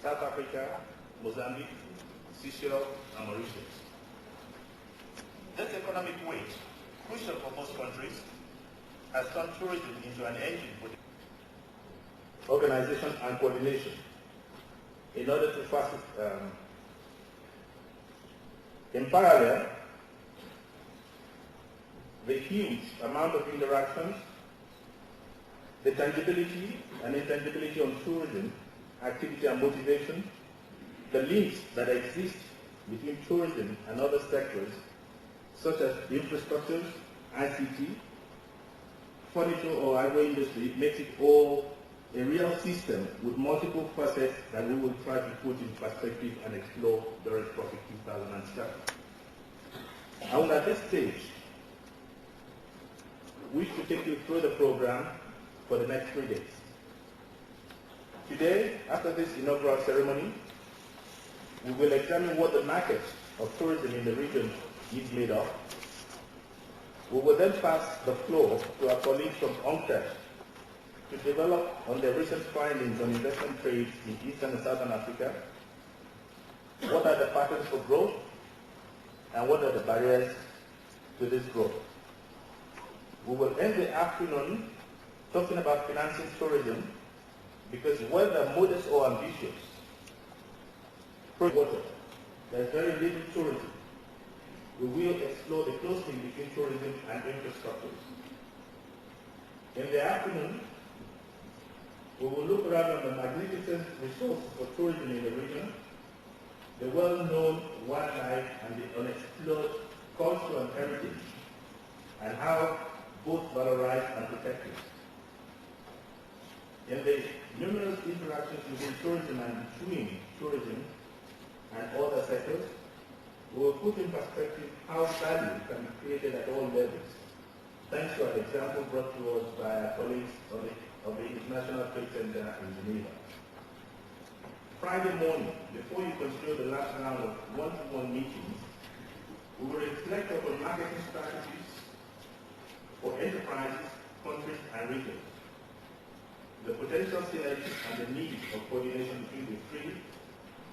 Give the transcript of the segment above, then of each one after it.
South Africa, Mozambique, Seychelles, and Mauritius. This economic weight, crucial for most countries, has turned tourism into an engine for organization and coordination in order to facilitate. In parallel, the huge amount of interactions, the tangibility and intangibility of tourism, activity and motivation, the links that exist between tourism and other sectors, such as infrastructures, ICT, furniture or agro industry, makes it all a real system with multiple facets that we will try to put in perspective and explore during Project 2007. I will at this stage wish to take you through the program for the next 3 days. Today, after this inaugural ceremony, we will examine what the market of tourism in the region is made of. We will then pass the floor to our colleagues from UNCTAD to develop on their recent findings on investment trades in Eastern and Southern Africa. What are the patterns for growth and what are the barriers to this growth? We will end the afternoon talking about financing tourism, because whether modest or ambitious, there's very little tourism. We will explore the close link between tourism and infrastructures. In the afternoon, we will look around on the magnificent resources for tourism in the region, the well-known wildlife and the unexplored culture and heritage, and how both valorized and protected. In the numerous interactions between tourism and between tourism and other sectors, we will put in perspective how value can be created at all levels, thanks to an example brought to us by our colleagues of the International Trade Center in Geneva. Friday morning, before you consider the last round of one-to-one meetings, we will reflect upon marketing strategies for enterprises, countries, and regions, the potential synergies and the need for coordination between the three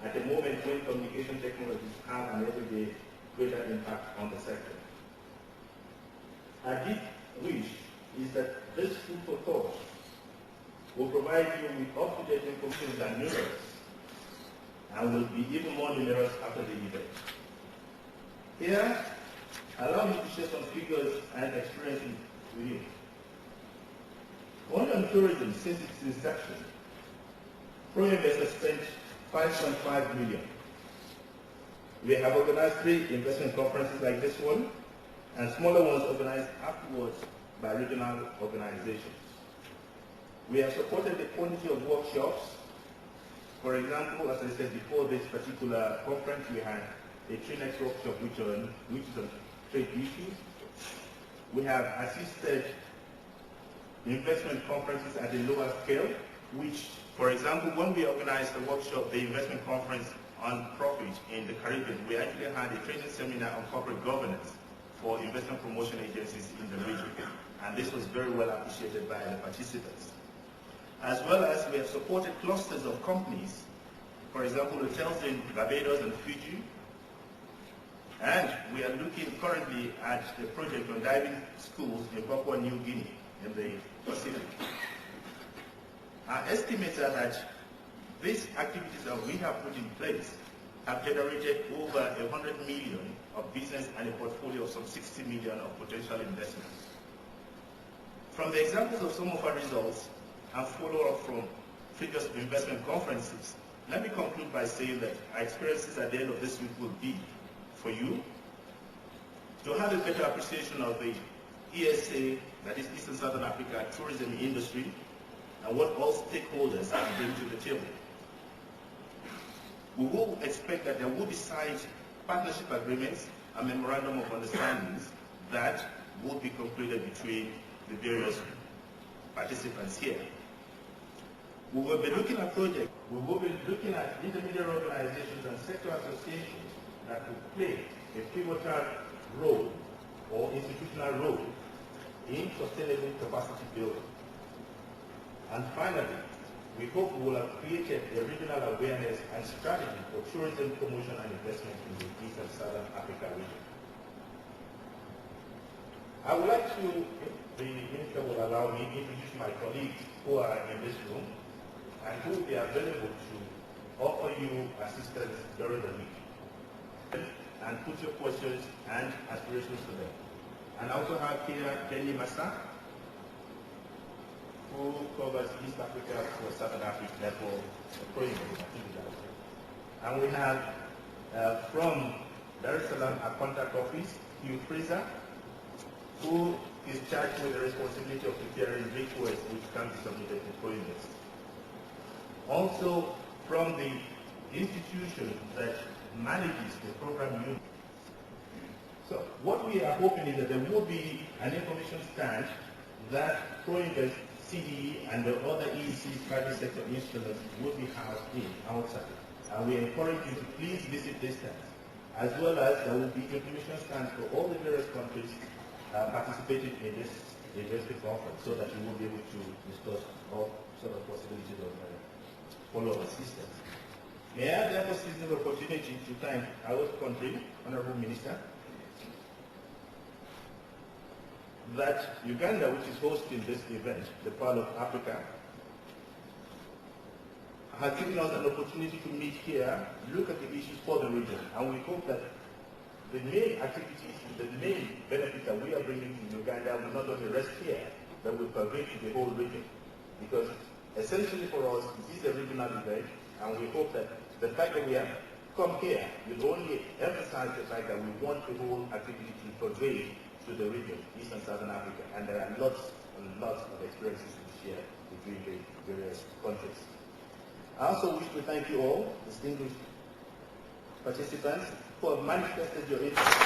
at a moment when communication technologies have an everyday greater impact on the sector. Our deep wish is that this food for thought will provide you with up-to-date information that numerous and will be even more numerous after the event. Here, allow me to share some figures and experiences with you. On tourism, since its inception, ProInvest has spent 5.5 million. We have organized 3 investment conferences like this one, and smaller ones organized afterwards by regional organizations. We have supported the quantity of workshops. For example, as I said before this particular conference, we had a Trinex workshop which is on trade issues. We have assisted investment conferences at a lower scale, which, for example, when we organized the workshop, the investment conference on profit in the Caribbean, we actually had a training seminar on corporate governance for investment promotion agencies in the region. And this was very well appreciated by the participants. As well as we have supported clusters of companies, for example, hotels in Barbados and Fiji. And we are looking currently at a project on diving schools in Papua New Guinea in the Pacific. Our estimates are that these activities that we have put in place have generated over 100 million of business and a portfolio of some 60 million of potential investments. From the examples of some of our results and follow-up from previous investment conferences, let me conclude by saying that our experiences at the end of this week will be for you to have a better appreciation of the ESA, that is Eastern Southern Africa tourism industry, and what all stakeholders can bring to the table. We will expect that there will be signed partnership agreements and memorandum of understandings that will be concluded between the various participants here. We will be looking at projects. We will be looking at intermediary organizations and sector associations that will play a pivotal role or institutional role in sustainable capacity building. And finally, we hope we will have created a regional awareness and strategy for tourism promotion and investment in the East and Southern Africa region. I would like to, if the Minister will allow me, introduce my colleagues who are in this room and who will be available to offer you assistance during the week and put your questions and aspirations to them. And I also have here Jenny Massa, who covers East Africa for Southern Africa for Proinvest. And we have from Dar es Salaam, our contact office, Hugh Fraser, who is charged with the responsibility of preparing requests which can be submitted to Proinvest. Also, from the institution that manages the program unit. So, what we are hoping is that there will be an information stand that Proinvest, CDE, and the other EEC private sector instruments will be housed in outside. And we encourage you to please visit this stand, as well as there will be information stands for all the various countries participating in this university conference, so that you will be able to discuss all sort of possibilities of follow-up assistance. May I therefore seize the opportunity to thank our country, Honorable Minister, that Uganda, which is hosting this event, the Pearl of Africa, has given us an opportunity to meet here, look at the issues for the region, and we hope that the main activities, the main benefits that we are bringing to Uganda will not only rest here, but will pervade to the whole region. Because essentially for us, this is a regional event, and we hope that the fact that we have come here will only emphasize the fact that we want the whole activity to pervade to the region, East and Southern Africa, and there are lots and lots of experiences to share between the various countries. I also wish to thank you all, distinguished participants, who have manifested your interest